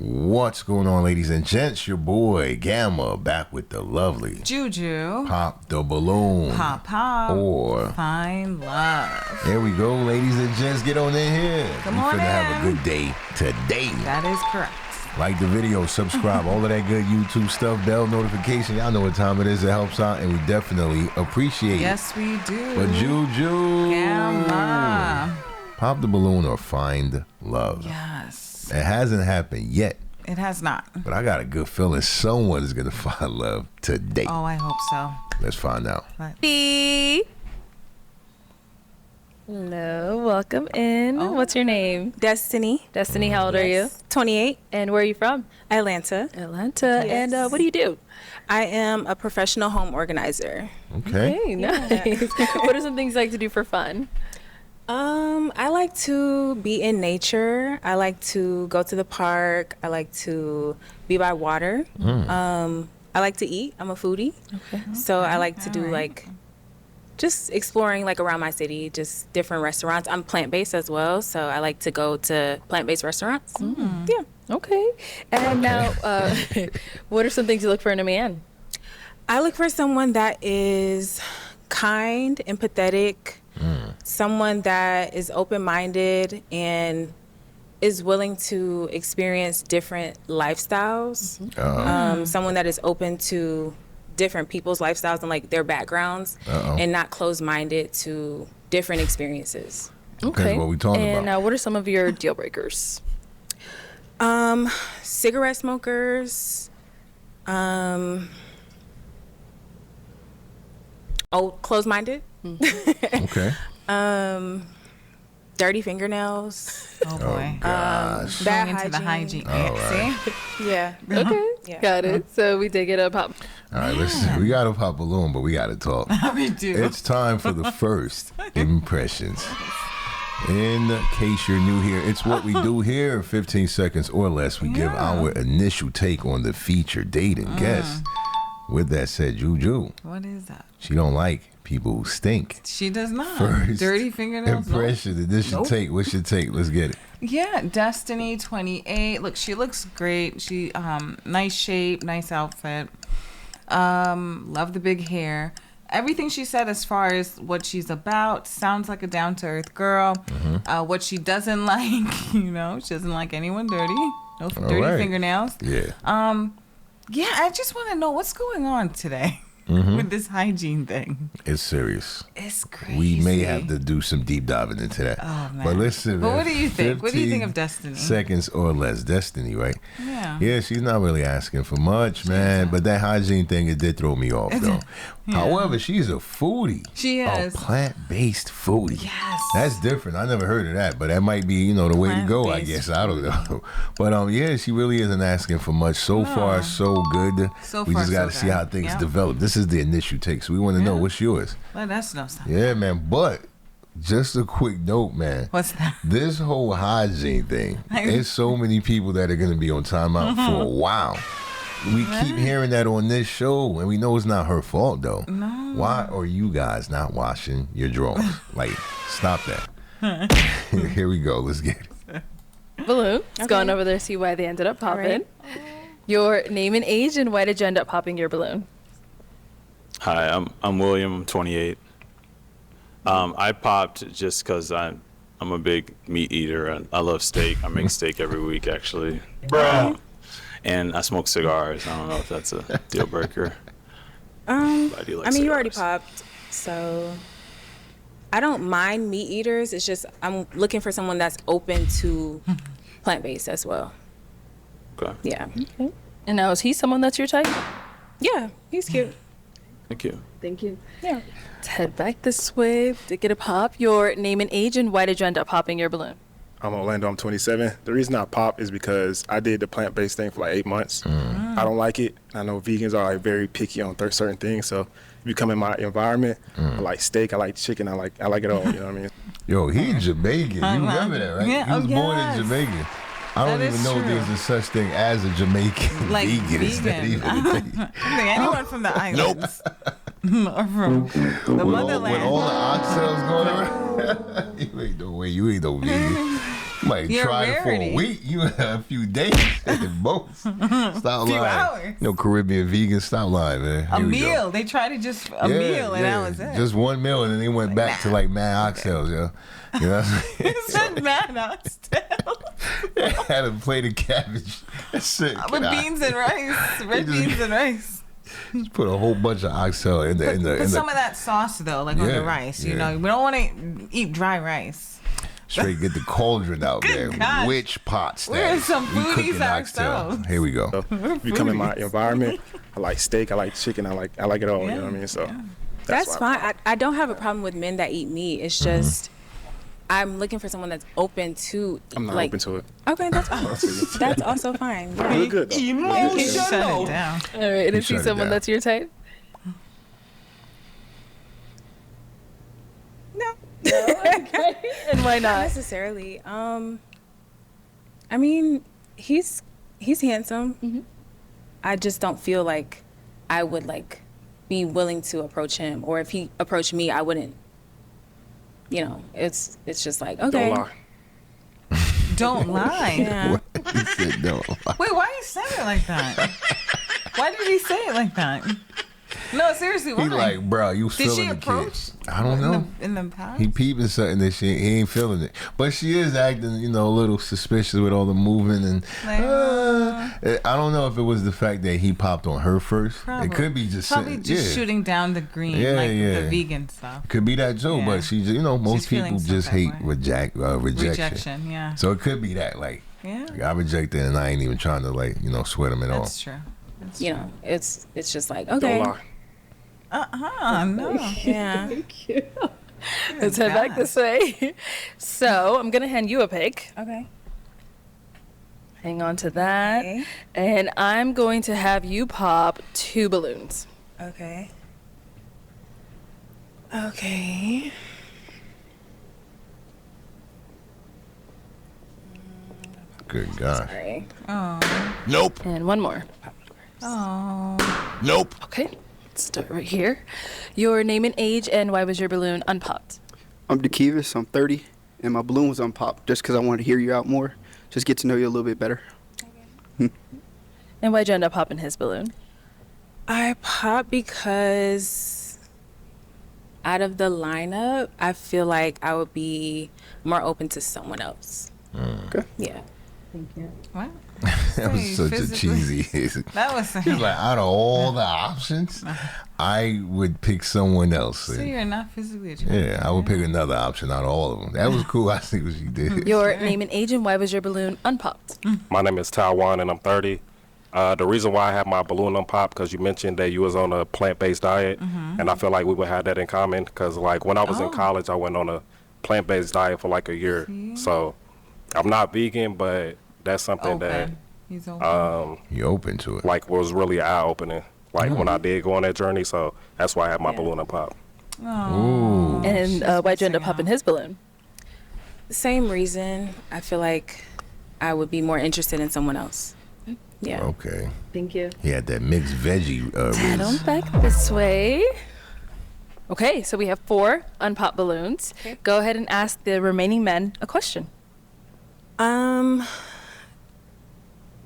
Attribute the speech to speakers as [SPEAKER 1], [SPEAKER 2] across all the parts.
[SPEAKER 1] What's going on, ladies and gents? Your boy Gamma back with the lovely
[SPEAKER 2] Juju.
[SPEAKER 1] Pop the balloon.
[SPEAKER 2] Pop.
[SPEAKER 1] Or
[SPEAKER 2] Find love.
[SPEAKER 1] There we go, ladies and gents. Get on in here.
[SPEAKER 2] Come
[SPEAKER 1] we
[SPEAKER 2] on
[SPEAKER 1] finna
[SPEAKER 2] in.
[SPEAKER 1] have a good day today.
[SPEAKER 2] That is correct.
[SPEAKER 1] Like the video, subscribe, all of that good YouTube stuff, bell notification. Y'all know what time it is. It helps out, and we definitely appreciate it.
[SPEAKER 2] Yes, we do.
[SPEAKER 1] But Juju.
[SPEAKER 2] Gamma.
[SPEAKER 1] Pop the balloon or find love.
[SPEAKER 2] Yes.
[SPEAKER 1] It hasn't happened yet.
[SPEAKER 2] It has not.
[SPEAKER 1] But I got a good feeling someone is going to find love today.
[SPEAKER 2] Oh, I hope so.
[SPEAKER 1] Let's find out.
[SPEAKER 3] Hello, welcome in.
[SPEAKER 2] Oh.
[SPEAKER 3] What's your name?
[SPEAKER 4] Destiny.
[SPEAKER 3] Destiny, how old are you?
[SPEAKER 4] 28.
[SPEAKER 3] And where are you from?
[SPEAKER 4] Atlanta.
[SPEAKER 3] Atlanta.
[SPEAKER 4] Yes.
[SPEAKER 3] And what do you do?
[SPEAKER 4] I am a professional home organizer.
[SPEAKER 1] Okay.
[SPEAKER 3] Hey, nice. What are some things you like to do for fun?
[SPEAKER 4] I like to be in nature. I like to go to the park. I like to be by water. I like to eat. I'm a foodie.
[SPEAKER 3] Okay.
[SPEAKER 4] So I like to do
[SPEAKER 2] All right.
[SPEAKER 4] like just exploring like around my city, just different restaurants. I'm plant-based as well, so I like to go to plant-based restaurants. Yeah.
[SPEAKER 3] Okay. And now, what are some things you look for in a man?
[SPEAKER 4] I look for someone that is kind, empathetic, someone that is open-minded and is willing to experience different lifestyles. Someone that is open to different people's lifestyles and like their backgrounds and not closed-minded to different experiences.
[SPEAKER 3] Okay.
[SPEAKER 1] what we talking
[SPEAKER 3] and
[SPEAKER 1] about.
[SPEAKER 3] now, what are some of your deal breakers?
[SPEAKER 4] Cigarette smokers, closed-minded,
[SPEAKER 1] Okay.
[SPEAKER 4] dirty fingernails,
[SPEAKER 2] Oh, boy.
[SPEAKER 1] Gosh.
[SPEAKER 4] bad
[SPEAKER 2] Going into the
[SPEAKER 4] hygiene.
[SPEAKER 2] hygiene.
[SPEAKER 1] All
[SPEAKER 2] Yeah,
[SPEAKER 1] right.
[SPEAKER 2] see?
[SPEAKER 4] Yeah.
[SPEAKER 3] Okay.
[SPEAKER 4] Yeah.
[SPEAKER 3] Got it. So we did get a pop.
[SPEAKER 1] All right, listen. We got to pop a balloon, but we got to talk.
[SPEAKER 2] We do.
[SPEAKER 1] It's time for the first impressions. In case you're new here, it's what we do here. In 15 seconds or less, we give our initial take on the featured dating guest. With that said, Juju,
[SPEAKER 2] What is that?
[SPEAKER 1] she don't like people who stink.
[SPEAKER 2] She does not.
[SPEAKER 1] First
[SPEAKER 2] Dirty fingernails. no.
[SPEAKER 1] impression, initial take. What's your take? Let's get it.
[SPEAKER 2] Yeah, Destiny, 28. Look, she looks great. She nice shape, nice outfit. Love the big hair. Everything she said as far as what she's about sounds like a down-to-earth girl. What she doesn't like, she doesn't like anyone dirty. No dirty
[SPEAKER 1] right.
[SPEAKER 2] fingernails.
[SPEAKER 1] Yeah.
[SPEAKER 2] Yeah, I just want to know what's going on today with this hygiene thing.
[SPEAKER 1] It's serious.
[SPEAKER 2] It's crazy.
[SPEAKER 1] We may have to do some deep diving into that.
[SPEAKER 2] Oh, man.
[SPEAKER 1] But listen,
[SPEAKER 2] But
[SPEAKER 1] man,
[SPEAKER 2] what do you think? What do you think of
[SPEAKER 1] 15
[SPEAKER 2] Destiny?
[SPEAKER 1] Seconds or less. Destiny, right?
[SPEAKER 2] Yeah.
[SPEAKER 1] Yeah, she's not really asking for much, man. But that hygiene thing, it did throw me off, though. However, she's a foodie.
[SPEAKER 2] She is.
[SPEAKER 1] A plant-based foodie.
[SPEAKER 2] Yes.
[SPEAKER 1] That's different. I never heard of that, but that might be, the way to go, I
[SPEAKER 2] Plant-based
[SPEAKER 1] guess. I don't know. But, yeah, she really isn't asking for much. So far, so good.
[SPEAKER 2] So
[SPEAKER 1] we
[SPEAKER 2] far,
[SPEAKER 1] just got to
[SPEAKER 2] so
[SPEAKER 1] see
[SPEAKER 2] good.
[SPEAKER 1] how things
[SPEAKER 2] Yeah.
[SPEAKER 1] develop. This is the initial take, so we want to know what's yours.
[SPEAKER 2] Let us know something.
[SPEAKER 1] Yeah, man. But just a quick note, man.
[SPEAKER 2] What's that?
[SPEAKER 1] This whole hygiene thing, there's so many people that are going to be on timeout for a while. We keep hearing that on this show, and we know it's not her fault, though.
[SPEAKER 2] No.
[SPEAKER 1] Why are you guys not washing your drawers? Like, stop that. Here we go. Let's get it.
[SPEAKER 3] Balloon. Let's go on over there, see why they ended up popping.
[SPEAKER 4] right.
[SPEAKER 3] Your name and age, and why did you end up popping your balloon?
[SPEAKER 5] Hi, I'm William. I'm 28. I popped just because I'm a big meat eater and I love steak. I make steak every week, actually. And I smoke cigars. I don't know if that's a deal breaker. I do like
[SPEAKER 4] you already
[SPEAKER 5] cigars.
[SPEAKER 4] popped, so I don't mind meat eaters. It's just I'm looking for someone that's open to plant-based as well.
[SPEAKER 5] Okay.
[SPEAKER 4] Yeah.
[SPEAKER 3] Okay. And now, is he someone that's your type?
[SPEAKER 4] Yeah, he's cute.
[SPEAKER 5] Thank you.
[SPEAKER 3] Thank you.
[SPEAKER 4] Yeah.
[SPEAKER 3] Let's head back this way to get a pop. Your name and age, and why did you end up popping your balloon?
[SPEAKER 6] I'm Orlando. I'm 27. The reason I pop is because I did the plant-based thing for like 8 months. I don't like it. I know vegans are like very picky on certain things. So if you come in my environment, I like steak, I like chicken, I like it all. You know what I mean?
[SPEAKER 1] Yo, he's Jamaican. You remember that, right?
[SPEAKER 2] Yeah,
[SPEAKER 1] He was born in
[SPEAKER 2] yes.
[SPEAKER 1] Jamaica. I don't
[SPEAKER 2] That
[SPEAKER 1] even
[SPEAKER 2] is
[SPEAKER 1] know if
[SPEAKER 2] true.
[SPEAKER 1] there's a such thing as a Jamaican
[SPEAKER 2] Like
[SPEAKER 1] vegan. Is that
[SPEAKER 2] vegan.
[SPEAKER 1] even a thing?
[SPEAKER 2] I think anyone from the islands. or from the
[SPEAKER 1] With
[SPEAKER 2] motherland.
[SPEAKER 1] all the oxtails going around. You ain't no way. You ain't no vegan. Might
[SPEAKER 2] You're a
[SPEAKER 1] try it for a
[SPEAKER 2] rarity.
[SPEAKER 1] week. You have a few days at most. Stop
[SPEAKER 2] Few
[SPEAKER 1] lying.
[SPEAKER 2] hours.
[SPEAKER 1] No Caribbean vegans. Stop lying, man.
[SPEAKER 2] A
[SPEAKER 1] Here we go.
[SPEAKER 2] meal. They tried to just a meal, and that was it.
[SPEAKER 1] Just one meal, and then they went back to like mad oxtails, yo. You know what I'm saying?
[SPEAKER 2] It said man oxtail.
[SPEAKER 1] Had a plate of cabbage. That's it.
[SPEAKER 2] With beans and rice. Red
[SPEAKER 1] just-
[SPEAKER 2] beans and rice.
[SPEAKER 1] Just put a whole bunch of oxtail in the.
[SPEAKER 2] Put some of that sauce, though, like on
[SPEAKER 1] Yeah,
[SPEAKER 2] the rice. You
[SPEAKER 1] yeah.
[SPEAKER 2] know, we don't want to eat dry rice.
[SPEAKER 1] Straight get the cauldron out there.
[SPEAKER 2] gosh.
[SPEAKER 1] Witch pots.
[SPEAKER 2] We're some
[SPEAKER 1] We
[SPEAKER 2] foodies
[SPEAKER 1] cooking oxtail.
[SPEAKER 2] ourselves.
[SPEAKER 1] Here we go.
[SPEAKER 6] So if you come in my environment, I like steak, I like chicken, I like it all. You know what I mean? So
[SPEAKER 4] That's
[SPEAKER 6] why
[SPEAKER 4] fine. I don't have a problem with men that eat meat. It's just I'm looking for someone that's open to.
[SPEAKER 6] I'm not
[SPEAKER 4] like,
[SPEAKER 6] open to it.
[SPEAKER 4] Okay, that's fine. That's also fine. Yeah.
[SPEAKER 6] You're good though.
[SPEAKER 2] Shut it down.
[SPEAKER 3] All right, and is
[SPEAKER 1] shut
[SPEAKER 3] he
[SPEAKER 1] it
[SPEAKER 3] someone
[SPEAKER 1] down.
[SPEAKER 3] that's your type?
[SPEAKER 4] No.
[SPEAKER 3] And why
[SPEAKER 4] Not
[SPEAKER 3] not?
[SPEAKER 4] necessarily. I mean, he's handsome. I just don't feel like I would like be willing to approach him, or if he approached me, I wouldn't. You know, it's just like okay.
[SPEAKER 6] Don't lie.
[SPEAKER 2] Don't lie.
[SPEAKER 4] Yeah.
[SPEAKER 1] He said no.
[SPEAKER 2] Wait, why you say it like that? Why did he say it like that? No, seriously, why?
[SPEAKER 1] He like, bro, you
[SPEAKER 2] Did she
[SPEAKER 1] feeling the
[SPEAKER 2] approach?
[SPEAKER 1] kid. I don't know.
[SPEAKER 2] In the past?
[SPEAKER 1] He peeping something that he ain't feeling it. But she is acting, you know, a little suspicious with all the moving and
[SPEAKER 2] Like,
[SPEAKER 1] I don't know if it was the fact that he popped on her first.
[SPEAKER 2] Probably.
[SPEAKER 1] It could be just
[SPEAKER 2] Probably just
[SPEAKER 1] yeah.
[SPEAKER 2] shooting down the green,
[SPEAKER 1] Yeah,
[SPEAKER 2] like
[SPEAKER 1] yeah.
[SPEAKER 2] the vegan stuff.
[SPEAKER 1] Could be that too,
[SPEAKER 2] Yeah.
[SPEAKER 1] but she, you know, most
[SPEAKER 2] She's feeling
[SPEAKER 1] people
[SPEAKER 2] some
[SPEAKER 1] just
[SPEAKER 2] type
[SPEAKER 1] hate
[SPEAKER 2] way.
[SPEAKER 1] rejection.
[SPEAKER 2] Rejection, yeah.
[SPEAKER 1] So it could be that, like,
[SPEAKER 2] Yeah,
[SPEAKER 1] I rejected and I ain't even trying to, like, you know, sweat him at all.
[SPEAKER 2] that's true. That's
[SPEAKER 4] You know, it's just like
[SPEAKER 6] Don't
[SPEAKER 4] okay.
[SPEAKER 6] lie.
[SPEAKER 2] no.
[SPEAKER 4] Yeah.
[SPEAKER 3] Let's head back this way. So I'm gonna hand you a pick.
[SPEAKER 4] Okay.
[SPEAKER 3] Hang on to that.
[SPEAKER 4] Okay.
[SPEAKER 3] And I'm going to have you pop 2 balloons.
[SPEAKER 4] Okay. Okay.
[SPEAKER 1] Good God.
[SPEAKER 4] Sorry.
[SPEAKER 2] Oh,
[SPEAKER 1] Nope.
[SPEAKER 3] And 1 more.
[SPEAKER 2] oh.
[SPEAKER 1] Nope.
[SPEAKER 3] Okay. Let's start right here. Your name and age, and why was your balloon unpopped?
[SPEAKER 7] I'm DeKevis, I'm 30, and my balloon was unpopped just because I wanted to hear you out more, just get to know you a little bit better.
[SPEAKER 3] And why'd you end up popping his balloon?
[SPEAKER 4] I popped because out of the lineup, I feel like I would be more open to someone else.
[SPEAKER 7] Okay.
[SPEAKER 4] Yeah.
[SPEAKER 2] What?
[SPEAKER 1] That was
[SPEAKER 2] Hey,
[SPEAKER 1] such a
[SPEAKER 2] physically.
[SPEAKER 1] cheesy.
[SPEAKER 2] That was
[SPEAKER 1] He's like, out of all the options, I would pick someone else.
[SPEAKER 2] so
[SPEAKER 1] And,
[SPEAKER 2] you're not physically attracted.
[SPEAKER 1] yeah, I would pick another option out of all of them. That was cool. I see what she did.
[SPEAKER 3] Your name and age, and why was your balloon unpopped?
[SPEAKER 8] My name is Taiwan, and I'm 30. The reason why I have my balloon unpopped because you mentioned that you was on a plant-based diet, and I feel like we would have that in common. Because like when I was in college, I went on a plant-based diet for like a year. So I'm not vegan, but that's something
[SPEAKER 2] Open. He's open.
[SPEAKER 1] You open to it.
[SPEAKER 8] that was really eye-opening. Like when I did go on that journey, so that's why I have my balloon unpopped.
[SPEAKER 1] Ooh.
[SPEAKER 3] And why'd you end up
[SPEAKER 2] missing
[SPEAKER 3] popping
[SPEAKER 2] out.
[SPEAKER 3] his balloon?
[SPEAKER 4] Same reason. I feel like I would be more interested in someone else. Yeah.
[SPEAKER 1] Okay.
[SPEAKER 3] Thank you.
[SPEAKER 1] He had that mixed veggie.
[SPEAKER 3] Head on back this way. Okay, so we have 4 unpopped balloons.
[SPEAKER 4] Okay.
[SPEAKER 3] Go ahead and ask the remaining men a question.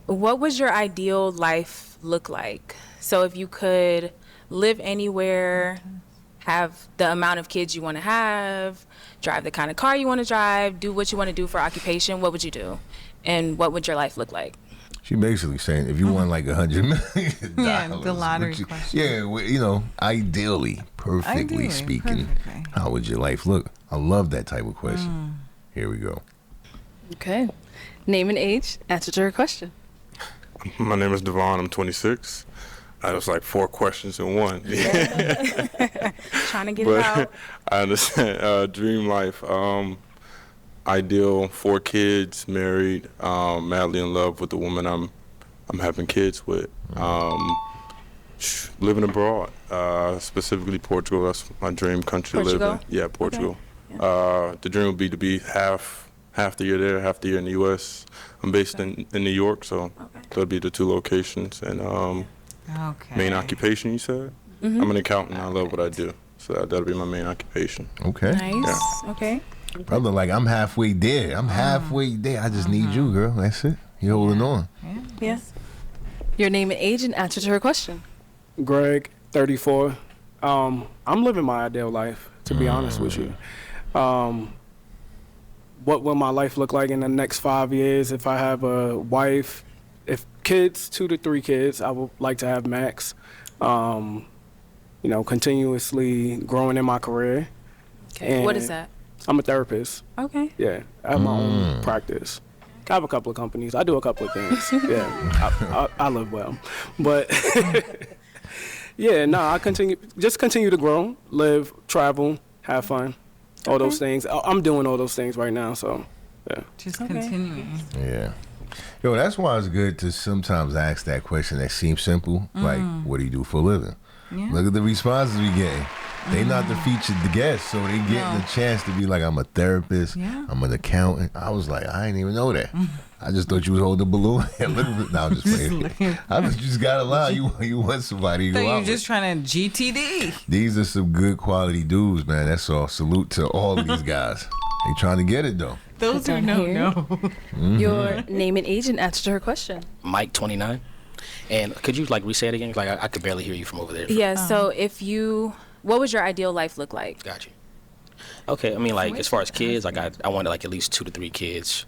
[SPEAKER 4] What would your ideal life look like? So if you could live anywhere, have the amount of kids you want to have, drive the kind of car you want to drive, do what you want to do for occupation, what would you do? And what would your life look like?
[SPEAKER 1] She basically saying if you won like $100 million,
[SPEAKER 2] Yeah, the
[SPEAKER 1] would
[SPEAKER 2] lottery
[SPEAKER 1] you-
[SPEAKER 2] question.
[SPEAKER 1] Yeah, well, you know, ideally, perfectly
[SPEAKER 2] Ideally,
[SPEAKER 1] speaking,
[SPEAKER 2] perfectly.
[SPEAKER 1] how would your life look? I love that type of question. Here we go.
[SPEAKER 3] Okay. Name and age, answer to her question.
[SPEAKER 9] My name is Devon. I'm 26. That was like 4 questions in one.
[SPEAKER 4] Trying to get it
[SPEAKER 9] But
[SPEAKER 4] out.
[SPEAKER 9] I understand. Dream life. Ideal 4 kids, married, madly in love with the woman I'm having kids with. Living abroad, specifically Portugal. That's my dream country to live
[SPEAKER 4] Portugal?
[SPEAKER 9] in. Yeah, Portugal. The dream would be to be half the year there, half the year in the U.S. I'm based in New York, so that'll be the 2 locations. And
[SPEAKER 2] Okay.
[SPEAKER 9] main occupation, you said? I'm an accountant. I love what I do, so that'll be my main occupation.
[SPEAKER 1] Okay.
[SPEAKER 4] Nice. Okay.
[SPEAKER 1] Brother, like, I'm halfway there. I just need you, girl. That's it. You holding on.
[SPEAKER 3] Yes. Your name and age and answer to her question.
[SPEAKER 10] Greg, 34. I'm living my ideal life, to be honest with you. What will my life look like in the next 5 years if I have a wife? If kids, 2 to 3 kids, I would like to have max. Continuously growing in my career.
[SPEAKER 3] Okay. What is that?
[SPEAKER 10] I'm a therapist.
[SPEAKER 3] Okay.
[SPEAKER 10] Yeah, I have my own practice. I have a couple of companies. I do a couple of things. Yeah, I live well. But, I continue to grow, live, travel, have fun, all those things. I'm doing all those things right now, so, yeah.
[SPEAKER 2] Just continuing.
[SPEAKER 1] Yeah. Yo, that's why it's good to sometimes ask that question that seems simple, like, what do you do for a living?
[SPEAKER 2] Yeah.
[SPEAKER 1] Look at the responses we getting. They not the featured guests, so they getting a chance to be like, I'm a therapist, I'm an accountant. I was like, I didn't even know that. I just thought you was holding a balloon. No, I'm just playing. I thought you just got a lie. You want somebody to go out
[SPEAKER 2] you
[SPEAKER 1] with.
[SPEAKER 2] just trying to GTD.
[SPEAKER 1] These are some good quality dudes, man. That's all. Salute to all of these guys. They trying to get it, though.
[SPEAKER 2] Those who know.
[SPEAKER 3] Your name and age and answer to her question.
[SPEAKER 11] Mike, 29. And could you re-say it again? I could barely hear you from over there.
[SPEAKER 4] Yeah, so what would your ideal life look like?
[SPEAKER 11] Got you. Okay, I mean, as far as kids, I wanted at least 2 to 3 kids.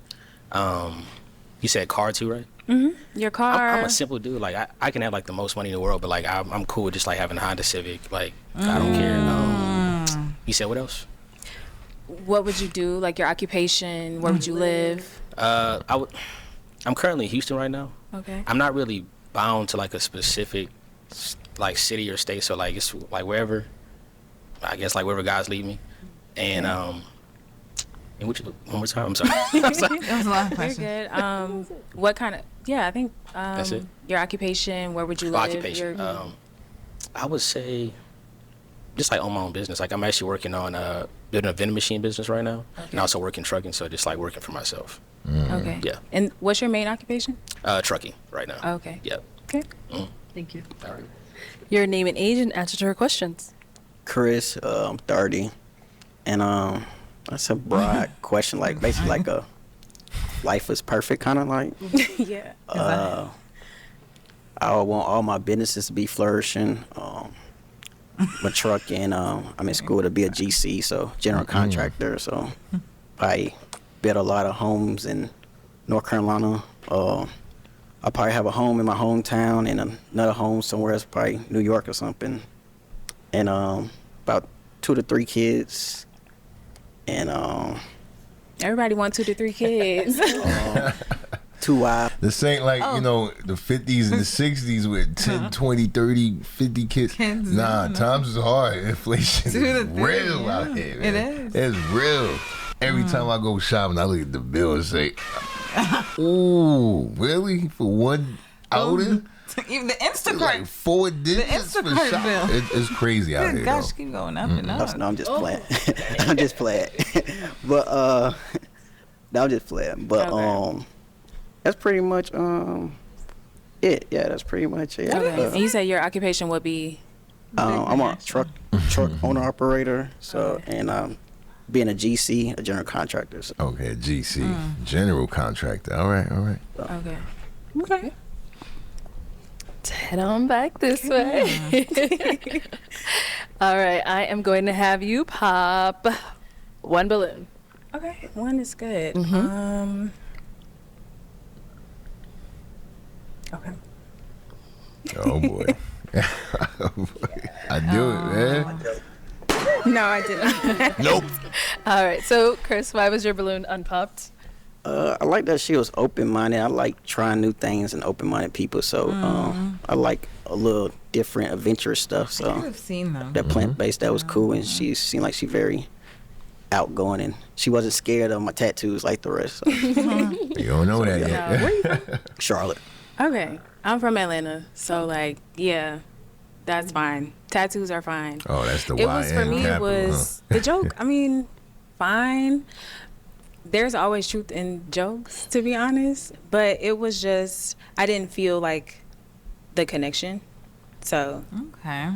[SPEAKER 11] You said car too, right?
[SPEAKER 4] Mm-hmm. Your car.
[SPEAKER 11] I'm a simple dude. I can have the most money in the world, but I'm cool with just having a Honda Civic. I don't care. You said what else?
[SPEAKER 4] What would you do? Your occupation? Where would you live?
[SPEAKER 11] I'm currently in Houston right now.
[SPEAKER 4] Okay.
[SPEAKER 11] I'm not really bound to a specific city or state, so it's wherever. I guess wherever guys lead me, and and one more time. I'm sorry.
[SPEAKER 2] That was a lot of questions.
[SPEAKER 4] You're good. What kind of? Yeah, I think.
[SPEAKER 11] That's it.
[SPEAKER 4] Your occupation. Where would you live?
[SPEAKER 11] Occupation. I would say just own my own business. I'm actually working on building a vending machine business right now, and also working trucking. So just working for myself.
[SPEAKER 4] Okay.
[SPEAKER 11] Yeah.
[SPEAKER 4] And what's your main occupation?
[SPEAKER 11] Trucking right now.
[SPEAKER 4] Okay.
[SPEAKER 11] Yep.
[SPEAKER 4] Okay.
[SPEAKER 2] Thank you.
[SPEAKER 11] All right.
[SPEAKER 3] Your name and age and answer to her questions.
[SPEAKER 12] Chris, I'm 30, and that's a broad question, basically a life is perfect kind of
[SPEAKER 4] Yeah.
[SPEAKER 12] I want all my businesses to be flourishing. My truck and I'm in school to be a GC, so general contractor. So I built a lot of homes in North Carolina. I'll probably have a home in my hometown and another home somewhere else, probably New York or something. And about 2 to 3 kids. And
[SPEAKER 4] everybody wants 2 to 3 kids.
[SPEAKER 12] 2 wives.
[SPEAKER 1] This ain't the 50s and the 60s with 10, 20, 30, 50 kids. Nah, times is hard. Inflation is real out here, man.
[SPEAKER 2] It is.
[SPEAKER 1] It's real. Every time I go shopping, I look at the bill and say, ooh, really? For one outing?
[SPEAKER 2] Even the Instacart.
[SPEAKER 1] 4 digits for
[SPEAKER 2] Instacart
[SPEAKER 1] shopping.
[SPEAKER 2] bill.
[SPEAKER 1] It's crazy out here,
[SPEAKER 2] Gosh,
[SPEAKER 1] though.
[SPEAKER 2] keep going up and up.
[SPEAKER 12] No, I'm just playing. I'm just playing. But no, I'm just playing. But that's pretty much it. Yeah, that's pretty much it.
[SPEAKER 4] Okay. And you said your occupation would be?
[SPEAKER 12] I'm a truck owner operator. So and being a GC, a general contractor. So.
[SPEAKER 1] Okay, GC, general contractor. All right.
[SPEAKER 4] Okay.
[SPEAKER 3] Okay. Head on back this way. All right, I am going to have you pop 1 balloon.
[SPEAKER 4] Okay, 1 is good. Okay.
[SPEAKER 1] Oh boy. I do it, man.
[SPEAKER 4] No, I didn't.
[SPEAKER 1] Nope.
[SPEAKER 3] All right, so Chris, why was your balloon unpopped?
[SPEAKER 12] I like that she was open-minded. I like trying new things and open-minded people. So I like a little different adventurous stuff. So
[SPEAKER 2] I've seen them.
[SPEAKER 12] that plant-based, that was cool. And she seemed like she very outgoing. And she wasn't scared of my tattoos like the rest. So.
[SPEAKER 1] You don't know that yet.
[SPEAKER 4] Where you from?
[SPEAKER 12] Charlotte.
[SPEAKER 4] Okay. I'm from Atlanta. So, yeah, that's fine. Tattoos are fine.
[SPEAKER 1] Oh, that's the
[SPEAKER 4] It was, for me, it was the joke. I mean, fine. There's always truth in jokes, to be honest. But it was just, I didn't feel like the connection. So,
[SPEAKER 2] okay.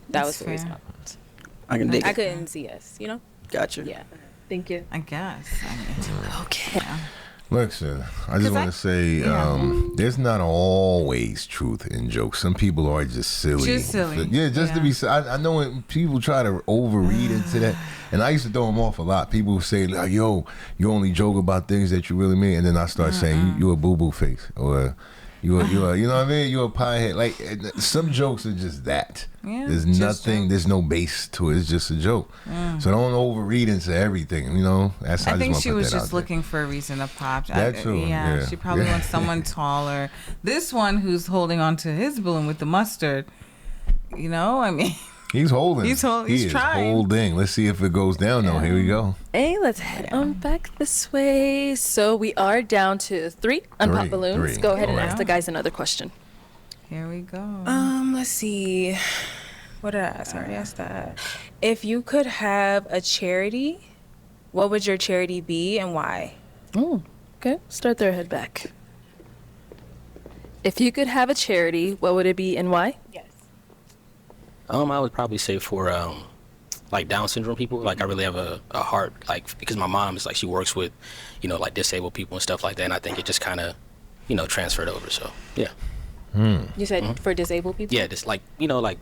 [SPEAKER 4] That was the reason.
[SPEAKER 12] I can dig it.
[SPEAKER 4] I couldn't see us,
[SPEAKER 12] Gotcha.
[SPEAKER 4] Yeah.
[SPEAKER 3] Thank you.
[SPEAKER 2] I guess. I mean,
[SPEAKER 3] Okay.
[SPEAKER 1] Listen, I just want to say, there's not always truth in jokes. Some people are just silly.
[SPEAKER 2] Just silly.
[SPEAKER 1] Yeah, just to be. I know when people try to overread into that, and I used to throw them off a lot. People would say, like, "Yo, you only joke about things that you really mean," and then I start saying, "You a boo boo face," or you know what I mean? You're a pie head. Like, some jokes are just that.
[SPEAKER 2] Yeah,
[SPEAKER 1] There's
[SPEAKER 2] just
[SPEAKER 1] nothing. There's no base to it. It's just a joke. So don't overread into everything. You know, that's.
[SPEAKER 2] I think
[SPEAKER 1] just
[SPEAKER 2] she
[SPEAKER 1] wanna put
[SPEAKER 2] was
[SPEAKER 1] that
[SPEAKER 2] just
[SPEAKER 1] out there.
[SPEAKER 2] looking for a reason to pop.
[SPEAKER 1] That too, yeah.
[SPEAKER 2] She probably wants someone taller. This one who's holding on to his balloon with the mustard. You know, I mean.
[SPEAKER 1] He's holding.
[SPEAKER 2] He's
[SPEAKER 1] He's
[SPEAKER 2] trying.
[SPEAKER 1] holding. Let's see if it goes down though. Here we go.
[SPEAKER 3] Hey, let's head on back this way. So we are down to 3 unpopped balloons. Go ahead and ask the guys another question.
[SPEAKER 2] Here we go.
[SPEAKER 4] Let's see. What did I ask? I already asked that. If you could have a charity, what would your charity be and why?
[SPEAKER 3] Oh, okay. Start there, head back. If you could have a charity, what would it be and why?
[SPEAKER 4] Yes.
[SPEAKER 11] I would probably say for like Down syndrome people. Like I really have a heart, like because my mom is like she works with, like disabled people and stuff like that, and I think it just kind of, transferred over. So yeah.
[SPEAKER 4] You said for disabled people?
[SPEAKER 11] Yeah, just like like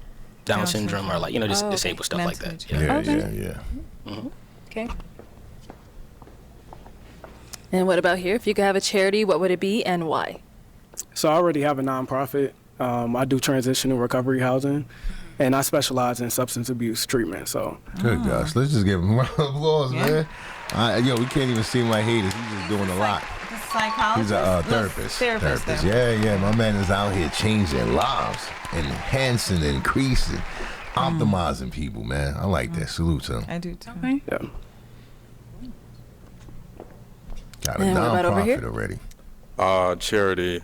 [SPEAKER 11] Down syndrome or like just disabled stuff like that.
[SPEAKER 1] Yeah.
[SPEAKER 4] Okay.
[SPEAKER 3] And what about here? If you could have a charity, what would it be and why?
[SPEAKER 10] So I already have a nonprofit. I do transitional recovery housing, and I specialize in substance abuse treatment. So
[SPEAKER 1] Good gosh, let's just give him a round of applause, man. We can't even seem like haters. He's just doing a lot.
[SPEAKER 2] Psychologist.
[SPEAKER 1] He's a therapist. Yeah. My man is out here changing lives, enhancing, increasing, optimizing people, man. I like that. Salute to him.
[SPEAKER 2] I do too.
[SPEAKER 4] Okay.
[SPEAKER 10] yeah.
[SPEAKER 1] Got a
[SPEAKER 3] And what about over here?
[SPEAKER 1] nonprofit already.
[SPEAKER 9] Charity.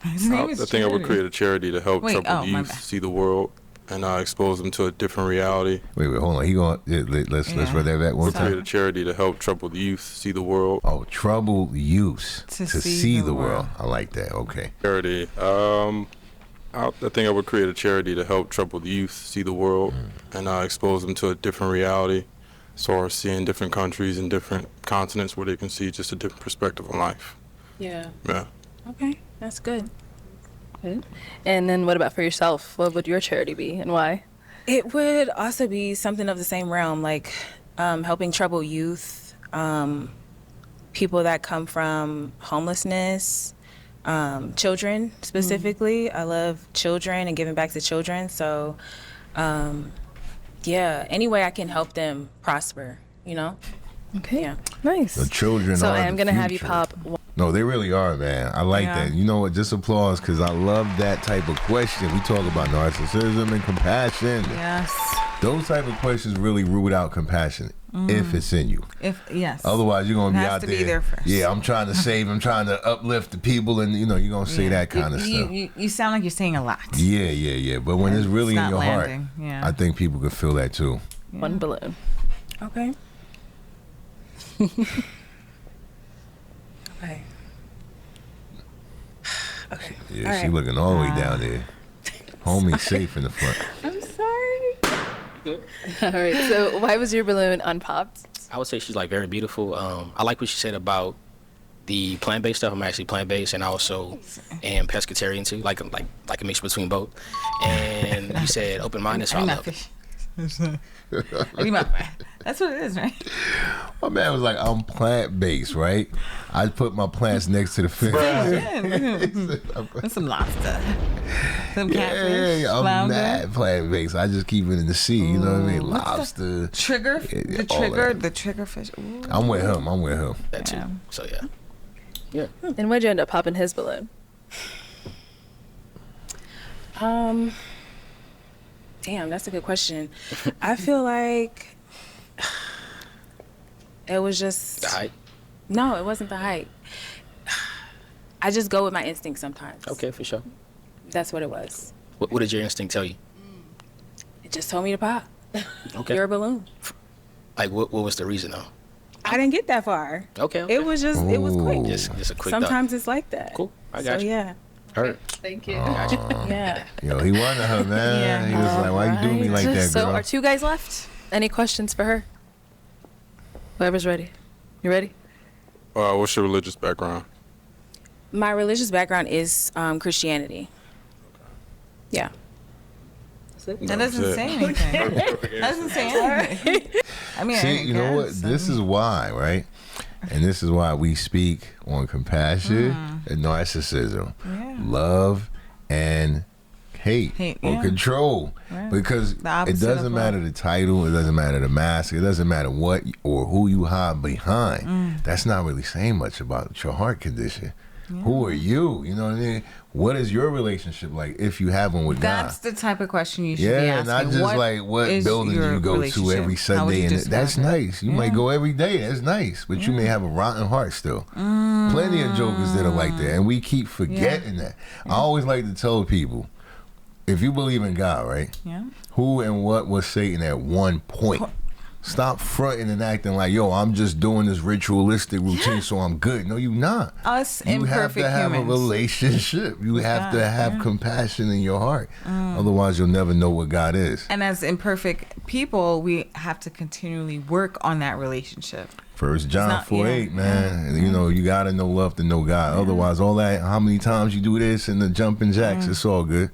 [SPEAKER 2] His name is
[SPEAKER 9] I think I would
[SPEAKER 2] Charity.
[SPEAKER 9] create a charity to help
[SPEAKER 2] Wait,
[SPEAKER 9] troubled
[SPEAKER 2] my
[SPEAKER 9] youth
[SPEAKER 2] bad.
[SPEAKER 9] see the world and expose them to a different reality.
[SPEAKER 1] Wait, hold on. He going. Let's read that back one
[SPEAKER 9] Create a
[SPEAKER 1] time.
[SPEAKER 9] charity to help troubled youth see the world.
[SPEAKER 1] Oh, troubled youth
[SPEAKER 2] To
[SPEAKER 1] to
[SPEAKER 2] see
[SPEAKER 1] see
[SPEAKER 2] the
[SPEAKER 1] the world.
[SPEAKER 2] world.
[SPEAKER 1] I like that. Okay.
[SPEAKER 9] Charity. I think I would create a charity to help troubled youth see the world and expose them to a different reality. So seeing different countries and different continents where they can see just a different perspective on life.
[SPEAKER 4] Yeah.
[SPEAKER 9] Yeah.
[SPEAKER 4] Okay. That's good.
[SPEAKER 3] Good. And then what about for yourself? What would your charity be and why?
[SPEAKER 4] It would also be something of the same realm, like helping troubled youth, people that come from homelessness, children specifically. I love children and giving back to children. So, any way I can help them prosper,
[SPEAKER 3] Okay.
[SPEAKER 4] Yeah.
[SPEAKER 3] Nice.
[SPEAKER 1] The children
[SPEAKER 3] So
[SPEAKER 1] are
[SPEAKER 3] I am
[SPEAKER 1] the
[SPEAKER 3] going to have you
[SPEAKER 1] future.
[SPEAKER 3] pop.
[SPEAKER 1] No, they really are, man. I like
[SPEAKER 2] Yeah.
[SPEAKER 1] that. You know what? Just applause because I love that type of question. We talk about narcissism and compassion.
[SPEAKER 2] Yes.
[SPEAKER 1] Those type of questions really root out compassion if it's in you.
[SPEAKER 2] Yes.
[SPEAKER 1] Otherwise, you're gonna
[SPEAKER 2] It
[SPEAKER 1] be
[SPEAKER 2] has
[SPEAKER 1] out
[SPEAKER 2] to
[SPEAKER 1] there.
[SPEAKER 2] be there first.
[SPEAKER 1] Yeah, I'm trying to save. I'm trying to uplift the people, and you're gonna say that kind of stuff.
[SPEAKER 2] You sound like you're saying a lot.
[SPEAKER 1] Yeah. But when it's really
[SPEAKER 2] It's
[SPEAKER 1] in
[SPEAKER 2] not
[SPEAKER 1] your
[SPEAKER 2] landing,
[SPEAKER 1] heart,
[SPEAKER 2] yeah.
[SPEAKER 1] I think people could feel that too.
[SPEAKER 3] One balloon.
[SPEAKER 4] Okay. Okay. Okay.
[SPEAKER 1] Yeah,
[SPEAKER 4] All
[SPEAKER 1] she
[SPEAKER 4] right.
[SPEAKER 1] looking all the way down there. Homie safe in the front.
[SPEAKER 4] I'm sorry.
[SPEAKER 3] All right. So why was your balloon unpopped?
[SPEAKER 11] I would say she's like very beautiful. I like what she said about the plant-based stuff. I'm actually plant-based, and I also am pescatarian too, like a mix between both. And you said open-minded, so I love it.
[SPEAKER 2] That's what it is, right?
[SPEAKER 1] My man was like, I'm plant-based, right? I put my plants next to the fish.
[SPEAKER 2] That's some lobster. Some catfish.
[SPEAKER 1] Yeah, I'm
[SPEAKER 2] flounder.
[SPEAKER 1] not plant-based. I just keep it in the sea. You know what I mean? Lobster.
[SPEAKER 2] Trigger.
[SPEAKER 1] Yeah, all that.
[SPEAKER 2] The trigger fish. Ooh.
[SPEAKER 1] I'm with him.
[SPEAKER 11] That too.
[SPEAKER 2] Yeah.
[SPEAKER 11] So yeah.
[SPEAKER 3] And why'd you end up popping his balloon?
[SPEAKER 4] Damn, that's a good question. I feel like it was just
[SPEAKER 11] The height.
[SPEAKER 4] No, it wasn't the height. I just go with my instinct sometimes.
[SPEAKER 11] Okay, for sure.
[SPEAKER 4] That's what it was.
[SPEAKER 11] What did your instinct tell you?
[SPEAKER 4] It just told me to pop.
[SPEAKER 11] Okay.
[SPEAKER 4] You're a balloon.
[SPEAKER 11] Like what was the reason though?
[SPEAKER 4] I didn't get that far.
[SPEAKER 11] Okay.
[SPEAKER 4] It was just, it was quick.
[SPEAKER 1] Ooh.
[SPEAKER 11] Just a quick
[SPEAKER 4] Sometimes it's like that.
[SPEAKER 11] Cool. I got
[SPEAKER 4] so,
[SPEAKER 11] you.
[SPEAKER 4] yeah.
[SPEAKER 11] Heard.
[SPEAKER 3] Thank you.
[SPEAKER 4] Yeah.
[SPEAKER 1] Yo, he wanted her, man.
[SPEAKER 2] Yeah.
[SPEAKER 1] He was like, why you do me like that,
[SPEAKER 3] So
[SPEAKER 1] girl?
[SPEAKER 3] our 2 guys left. Any questions for her? Whoever's ready. You ready?
[SPEAKER 9] What's your religious background?
[SPEAKER 4] My religious background is Christianity. Yeah.
[SPEAKER 2] That doesn't say anything. That doesn't say anything. I mean,
[SPEAKER 1] See, you know what? This is why, right? And this is why we speak on compassion and narcissism, love and hate or control. Right. Because it doesn't matter the title, it doesn't matter the mask, it doesn't matter what or who you hide behind. That's not really saying much about your heart condition. Yeah. Who are you? You know what I mean? What is your relationship like if you have one with God?
[SPEAKER 2] That's the type of question you should be asking.
[SPEAKER 1] Yeah, not just like what building do you go to every Sunday. And that's nice. You might go every day. That's nice. But you may have a rotten heart still. Plenty of jokers that are like that. And we keep forgetting that. I always like to tell people, if you believe in God, right? Yeah. Who and what was Satan at one point? Stop fronting and acting like, yo, I'm just doing this ritualistic routine so I'm good. No, you're not.
[SPEAKER 2] Us
[SPEAKER 1] you have to have a relationship. You have to have compassion in your heart. Otherwise, you'll never know what God is.
[SPEAKER 2] And as imperfect people, we have to continually work on that relationship.
[SPEAKER 1] 1 John 4:8, man. You know, you got to know love to know God. Otherwise, all that, how many times you do this and the jumping jacks, it's all good.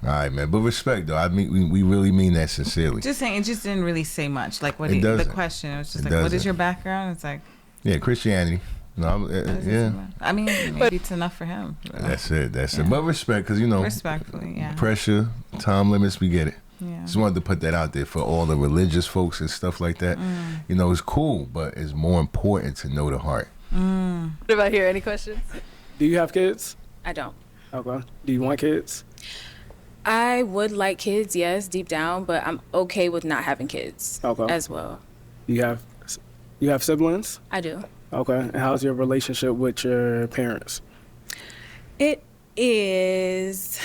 [SPEAKER 1] All right, man. But respect, though. I mean, we really mean that sincerely.
[SPEAKER 2] Just saying, it just didn't really say much. Like, what the question? It was just like, what is your background? It's like,
[SPEAKER 1] yeah, Christianity. No, yeah.
[SPEAKER 2] I mean, maybe it's enough for him.
[SPEAKER 1] That's it. But respect, because, you know,
[SPEAKER 2] respectfully,
[SPEAKER 1] pressure, time limits, we get it. Yeah. Just wanted to put that out there for all the religious folks and stuff like that. You know, it's cool, but it's more important to know the heart.
[SPEAKER 3] What about here? Any questions?
[SPEAKER 10] Do you have kids?
[SPEAKER 4] I don't.
[SPEAKER 10] Okay. Do you want kids?
[SPEAKER 4] I would like kids, yes, deep down, but I'm okay with not having kids as well.
[SPEAKER 10] You have siblings?
[SPEAKER 4] I do.
[SPEAKER 10] Okay. And how's your relationship with your parents?
[SPEAKER 4] It is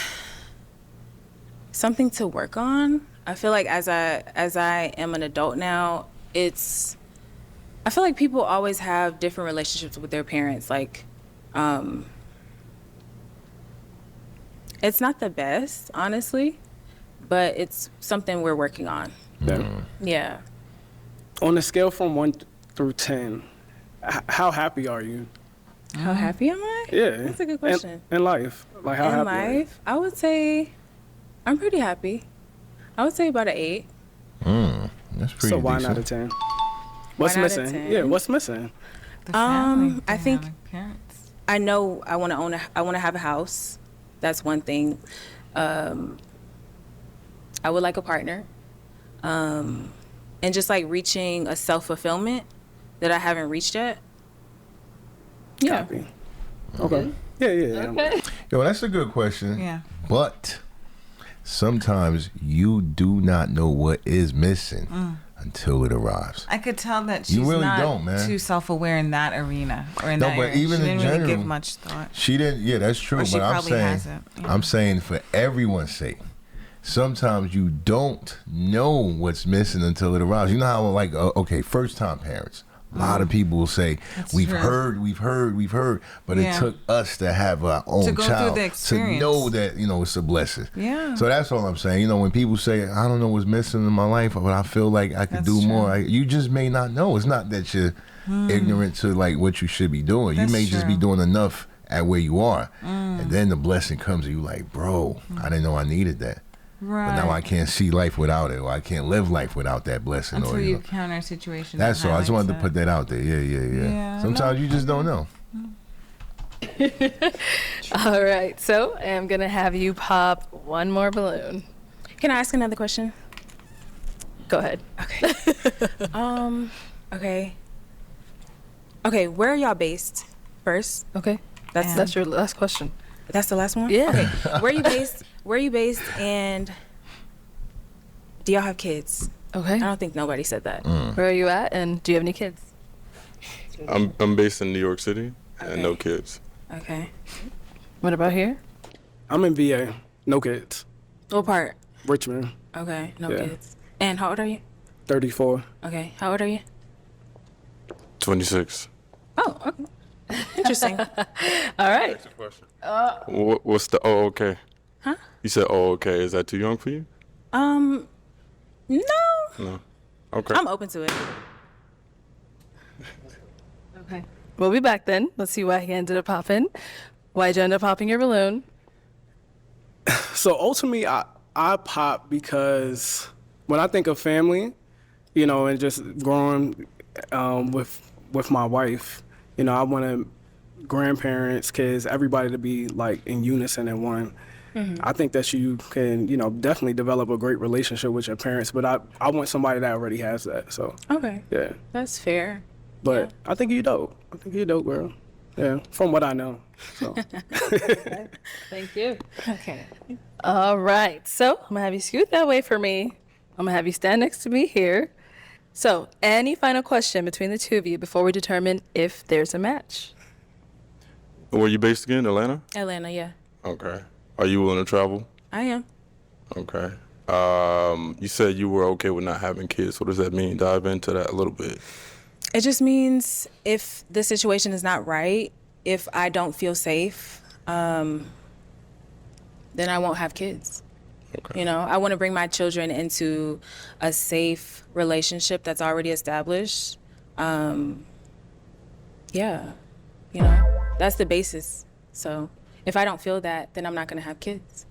[SPEAKER 4] something to work on. I feel like as I am an adult now, I feel like people always have different relationships with their parents. Like, it's not the best, honestly, but it's something we're working on. Yeah.
[SPEAKER 10] On a scale from 1 through 10, how happy are you?
[SPEAKER 4] How happy am I?
[SPEAKER 10] Yeah.
[SPEAKER 4] That's a good question.
[SPEAKER 10] In life. Like, how happy are you?
[SPEAKER 4] I would say I'm pretty happy. I would say about an 8.
[SPEAKER 1] That's pretty
[SPEAKER 10] So why
[SPEAKER 1] decent.
[SPEAKER 10] not a 10? What's missing? Yeah, what's missing?
[SPEAKER 2] The family,
[SPEAKER 4] I think
[SPEAKER 2] parents.
[SPEAKER 4] I know I want to have a house. That's one thing. I would like a partner. And just like reaching a self-fulfillment that I haven't reached yet. Yeah.
[SPEAKER 10] Happy. Okay. Yeah.
[SPEAKER 3] Okay.
[SPEAKER 1] Yo, that's a good question.
[SPEAKER 2] Yeah.
[SPEAKER 1] But sometimes you do not know what is missing until it arrives.
[SPEAKER 2] I could tell that she's
[SPEAKER 1] really
[SPEAKER 2] not
[SPEAKER 1] don't, man.
[SPEAKER 2] too self-aware in that arena or in
[SPEAKER 1] No,
[SPEAKER 2] that
[SPEAKER 1] but
[SPEAKER 2] area.
[SPEAKER 1] even
[SPEAKER 2] she
[SPEAKER 1] in
[SPEAKER 2] didn't
[SPEAKER 1] general,
[SPEAKER 2] really give much thought.
[SPEAKER 1] She didn't. Yeah, that's true.
[SPEAKER 2] Or she
[SPEAKER 1] But I'm
[SPEAKER 2] probably
[SPEAKER 1] saying,
[SPEAKER 2] hasn't, yeah.
[SPEAKER 1] I'm saying for everyone's sake, sometimes you don't know what's missing until it arrives. You know how, like, okay, first-time parents. A lot of people will say, we've heard, but it took us to have our own child to know that, you know, it's a blessing.
[SPEAKER 2] Yeah.
[SPEAKER 1] So that's all I'm saying. You know, when people say, I don't know what's missing in my life, but I feel like I could do more, you just may not know. It's not that you're ignorant to, like, what you should be doing. You may just be doing enough at where you are. And then the blessing comes and you're like, bro, I didn't know I needed that.
[SPEAKER 2] Right.
[SPEAKER 1] But now I can't see life without it, or I can't live life without that blessing.
[SPEAKER 2] Until
[SPEAKER 1] or,
[SPEAKER 2] you
[SPEAKER 1] know.
[SPEAKER 2] encounter situations.
[SPEAKER 1] That's all. I just wanted to put that out there. Yeah. Sometimes you just don't know.
[SPEAKER 3] All right. So I'm going to have you pop one more balloon.
[SPEAKER 4] Can I ask another question?
[SPEAKER 3] Go ahead.
[SPEAKER 4] Okay. Okay, where are y'all based first?
[SPEAKER 3] Okay. That's your last question.
[SPEAKER 4] That's the last one?
[SPEAKER 3] Yeah.
[SPEAKER 4] Okay. Where are you based and do y'all have kids?
[SPEAKER 3] Okay.
[SPEAKER 4] I don't think nobody said that.
[SPEAKER 3] Where are you at and do you have any kids?
[SPEAKER 9] I'm based in New York City and no kids.
[SPEAKER 4] Okay.
[SPEAKER 3] What about here?
[SPEAKER 10] I'm in VA. No kids.
[SPEAKER 4] What part?
[SPEAKER 10] Richmond.
[SPEAKER 4] Okay, no kids. And how old are you?
[SPEAKER 10] 34.
[SPEAKER 4] Okay, how old are you?
[SPEAKER 9] 26.
[SPEAKER 4] Oh, okay. Interesting.
[SPEAKER 3] All right.
[SPEAKER 9] What's the okay?
[SPEAKER 4] Huh?
[SPEAKER 9] You said okay. Is that too young for you?
[SPEAKER 4] No.
[SPEAKER 9] No. Okay.
[SPEAKER 4] I'm open to it.
[SPEAKER 3] Okay. We'll be back then. Let's see why he ended up popping. Why'd you end up popping your balloon?
[SPEAKER 10] So ultimately, I pop because when I think of family, you know, and just growing with my wife, you know, I want grandparents, kids, everybody to be like in unison and one. I think that you can, you know, definitely develop a great relationship with your parents, but I want somebody that already has that. So
[SPEAKER 4] Okay.
[SPEAKER 10] yeah.
[SPEAKER 4] That's fair.
[SPEAKER 10] But I think you're dope. I think you're dope, girl. Yeah, from what I know. So.
[SPEAKER 3] Thank you.
[SPEAKER 4] Okay.
[SPEAKER 3] All right. So I'm going to have you scoot that way for me. I'm going to have you stand next to me here. So any final question between the two of you before we determine if there's a match?
[SPEAKER 9] Where are you based again? Atlanta?
[SPEAKER 4] Atlanta, yeah.
[SPEAKER 9] Okay. Are you willing to travel?
[SPEAKER 4] I am.
[SPEAKER 9] Okay. You said you were okay with not having kids. What does that mean? Dive into that a little bit.
[SPEAKER 4] It just means if the situation is not right, if I don't feel safe, then I won't have kids.
[SPEAKER 9] Okay.
[SPEAKER 4] You know, I want to bring my children into a safe relationship that's already established. Yeah, you know, that's the basis. So if I don't feel that, then I'm not going to have kids.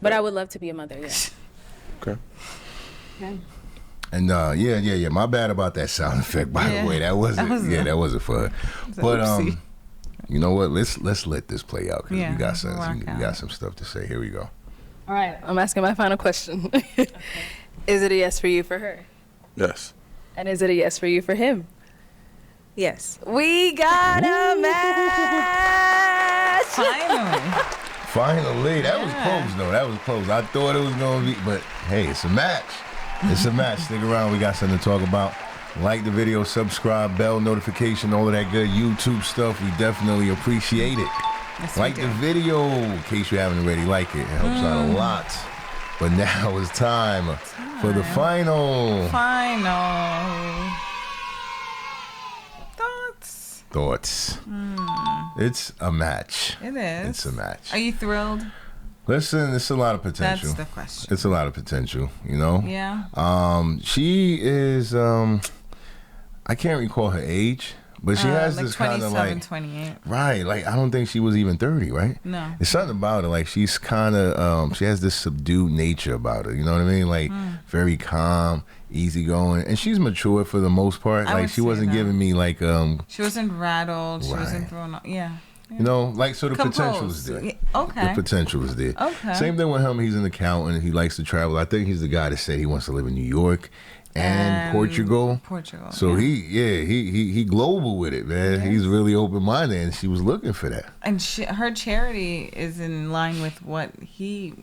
[SPEAKER 4] But I would love to be a mother, yeah.
[SPEAKER 9] Okay.
[SPEAKER 3] Okay.
[SPEAKER 1] And yeah. My bad about that sound effect. By the way, that wasn't for her. But you know what? Let's let this play out because we got some stuff to say. Here we go.
[SPEAKER 3] All right. I'm asking my final question. Is it a yes for you for her?
[SPEAKER 9] Yes.
[SPEAKER 3] And is it a yes for you for him?
[SPEAKER 4] Yes.
[SPEAKER 3] We got a match!
[SPEAKER 1] Finally. That was close, though. That was close. I thought it was going to be, but hey, it's a match. It's a match. Stick around. We got something to talk about. Like the video, subscribe, bell notification, all of that good YouTube stuff. We definitely appreciate it.
[SPEAKER 2] Yes,
[SPEAKER 1] like the video in case you haven't already liked it. It helps out a lot. But now it's time for the final thoughts. It's a match.
[SPEAKER 2] It is.
[SPEAKER 1] It's a match.
[SPEAKER 2] Are you thrilled?
[SPEAKER 1] Listen, it's a lot of potential.
[SPEAKER 2] That's the question.
[SPEAKER 1] It's a lot of potential, you know?
[SPEAKER 2] Yeah.
[SPEAKER 1] She is, I can't recall her age, but she has
[SPEAKER 2] like
[SPEAKER 1] this kind of like
[SPEAKER 2] 28.
[SPEAKER 1] Right, like I don't think she was even 30, right?
[SPEAKER 2] No.
[SPEAKER 1] It's something about her, like she's kind of, she has this subdued nature about her, you know what I mean? Like very calm, easygoing, and she's mature for the most part. Like she wasn't giving me like,
[SPEAKER 2] she wasn't rattled, she wasn't thrown off,
[SPEAKER 1] you know, like, so the potential is there.
[SPEAKER 2] Okay.
[SPEAKER 1] The potential is there.
[SPEAKER 2] Okay.
[SPEAKER 1] Same thing with him. He's an accountant. He likes to travel. I think he's the guy that said he wants to live in New York and Portugal. So he global with it, man.
[SPEAKER 2] Yes.
[SPEAKER 1] He's really open-minded, and she was looking for that.
[SPEAKER 2] And her charity is in line with what he,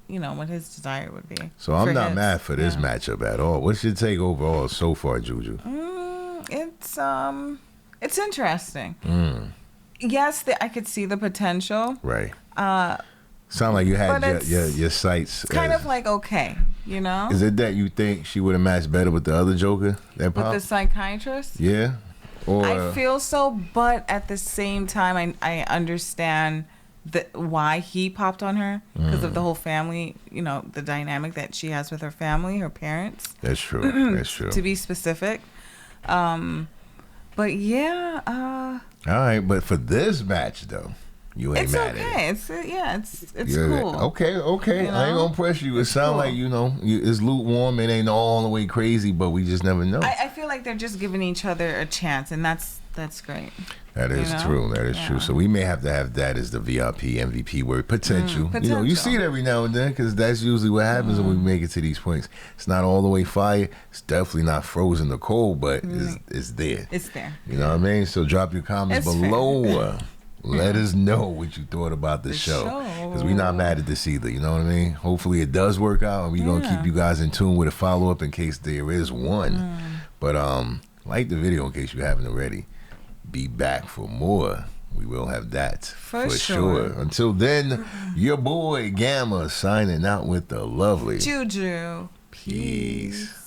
[SPEAKER 2] you know, what his desire would be.
[SPEAKER 1] So I'm not mad for this matchup at all. What's your take overall so far, Juju?
[SPEAKER 2] It's interesting. Yes, I could see the potential.
[SPEAKER 1] Right. Sound like you had your sights.
[SPEAKER 2] It's kind of like okay, you know.
[SPEAKER 1] Is it that you think she would have matched better with the other Joker that popped?
[SPEAKER 2] With the psychiatrist?
[SPEAKER 1] Yeah. Or
[SPEAKER 2] I feel so, but at the same time, I understand why he popped on her because of the whole family. You know, the dynamic that she has with her family, her parents.
[SPEAKER 1] That's true. That's true.
[SPEAKER 2] To be specific. But yeah.
[SPEAKER 1] All right, but for this match though, you ain't mad at it.
[SPEAKER 2] It's cool.
[SPEAKER 1] Okay.
[SPEAKER 2] You know?
[SPEAKER 1] I ain't gonna press you. It sounds like, you know, it's lukewarm. It ain't all the way crazy, but we just never know.
[SPEAKER 2] I feel like they're just giving each other a chance, and that's great.
[SPEAKER 1] That is true. That is true. So we may have to have that as the VIP MVP word, potential. You know, you see it every now and then because that's usually what happens when we make it to these points. It's not all the way fire. It's definitely not frozen to cold, but it's there.
[SPEAKER 2] It's there.
[SPEAKER 1] You know what I mean? So drop your comments below. Let us know what you thought about the show. Because we're not mad at this either. You know what I mean? Hopefully it does work out, and we're going to keep you guys in tune with a follow-up in case there is one. But like the video in case you haven't already. Be back for more. We will have that for sure. Until then, your boy Gamma signing out with the lovely
[SPEAKER 2] Juju.
[SPEAKER 1] Peace.